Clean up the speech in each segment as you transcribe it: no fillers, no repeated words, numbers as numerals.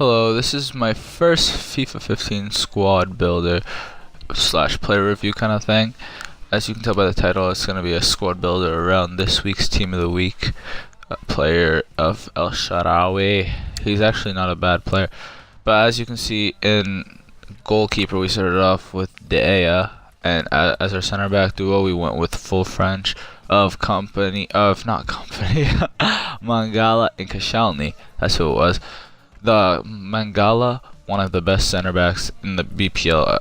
Hello, this is my first FIFA 15 squad builder slash player review kind of thing. As you can tell by the title, it's going to be a squad builder around this week's team of the week, player of El-Shaarawy. He's actually not a bad player, but as you can see in goalkeeper, we started off with De Gea, and as our center back duo, we went with full French of not company, Mangala and Koscielny. That's who it was. The Mangala, one of the best center backs in the BPL.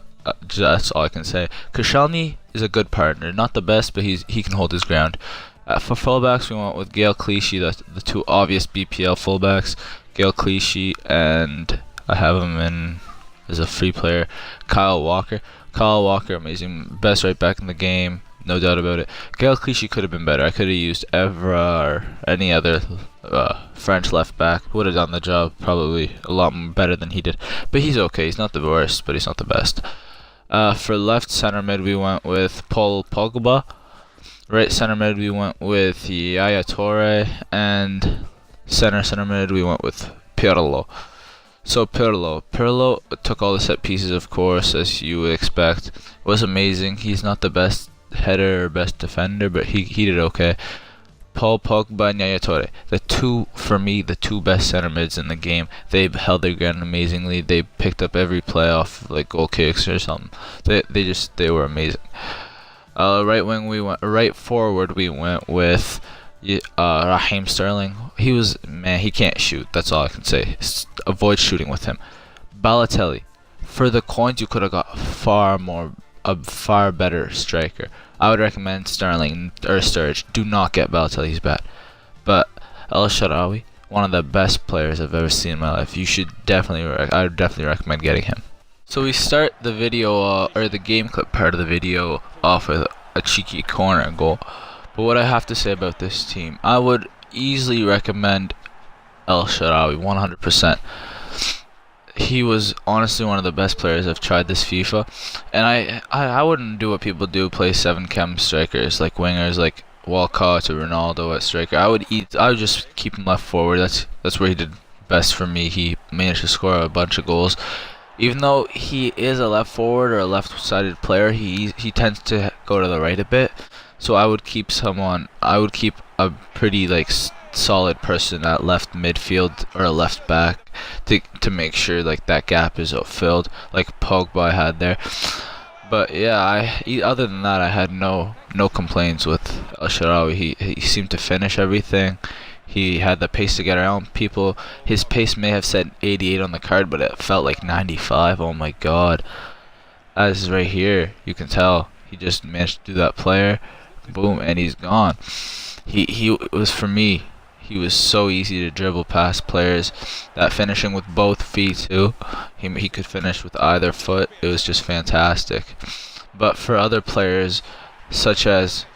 That's all I can say. Koscielny is a good partner, not the best, but he can hold his ground. For fullbacks, we went with Gael Clichy, the two obvious BPL fullbacks, Gael Clichy, and I have him in as a free player, Kyle Walker. Kyle Walker, amazing, best right back in the game, no doubt about it. Gael Clichy could have been better. I could have used Evra or any other French left back. Would have done the job probably a lot better than he did. But he's okay. He's not the worst, but he's not the best. For left center mid, we went with Paul Pogba. Right center mid, we went with Yaya Toure. And center mid, we went with Pirlo. So Pirlo took all the set pieces, of course, as you would expect. It was amazing. He's not the best header or best defender, but he did okay. Paul Pogba and Yaya Toure, for me, the two best center mids in the game. They held their ground amazingly. They picked up every playoff like goal kicks or something. They were amazing. Right forward we went with Raheem Sterling. He can't shoot. That's all I can say. Avoid shooting with him. Balotelli, for the coins you could have got a far better striker. I would recommend Sterling or Sturridge. Do not get Balotelli, he's bad. But El-Shaarawy, one of the best players I've ever seen in my life. I would definitely recommend getting him. So we start the video or the game clip part of the video off with a cheeky corner goal. But what I have to say about this team, I would easily recommend El-Shaarawy 100%. He was honestly one of the best players I've tried this FIFA, and I wouldn't do what people do, play 7 chem strikers like wingers like Walcott or Ronaldo at striker. I would just keep him left forward. That's where he did best for me. He managed to score a bunch of goals. Even though he is a left forward or a left-sided player, he tends to go to the right a bit. So I would keep a pretty solid person at left midfield or a left back to make sure that gap is filled, like Pogba had there. But yeah, other than that, I had no complaints with El-Shaarawy. He seemed to finish everything. He had the pace to get around people. His pace may have said 88 on the card, but it felt like 95. Oh my god. As right here, you can tell he just managed to do that player. Boom, and he's gone. He was, for me, he was so easy to dribble past players. That finishing with both feet too. He could finish with either foot. It was just fantastic. But for other players, such as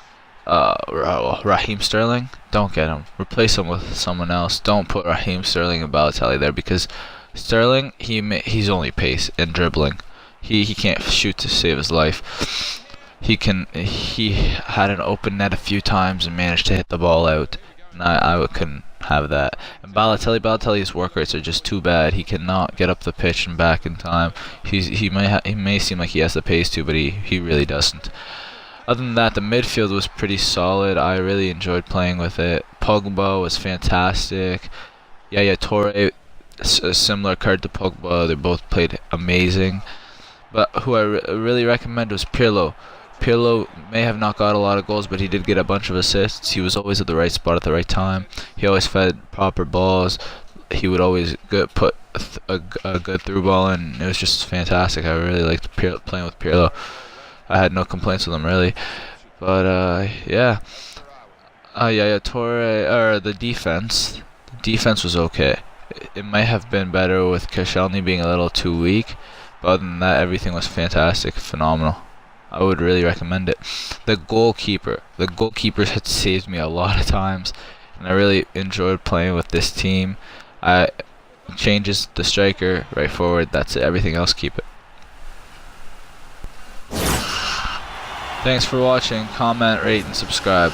Raheem Sterling, don't get him. Replace him with someone else. Don't put Raheem Sterling and Balotelli there, because Sterling, he's only pace and dribbling. He can't shoot to save his life. He had an open net a few times and managed to hit the ball out. And I couldn't have that. And Balotelli's work rates are just too bad. He cannot get up the pitch and back in time. He may seem like he has the pace to, but he really doesn't. Other than that, the midfield was pretty solid. I really enjoyed playing with it. Pogba was fantastic. Yaya Toure, a similar card to Pogba. They both played amazing. But who I really recommend was Pirlo. Pirlo may have not got a lot of goals, but he did get a bunch of assists. He was always at the right spot at the right time. He always fed proper balls. He would always put a good through ball in. It was just fantastic. I really liked playing with Pirlo. I had no complaints with him, really. But yeah. Yaya Toure, or the defense. The defense was okay. It might have been better with Koscielny being a little too weak. But other than that, everything was fantastic, phenomenal. I would really recommend it. The goalkeeper had saved me a lot of times, and I really enjoyed playing with this team. Changes the striker, right forward, that's it. Everything else, keep it. Thanks for watching. Comment, rate, and subscribe.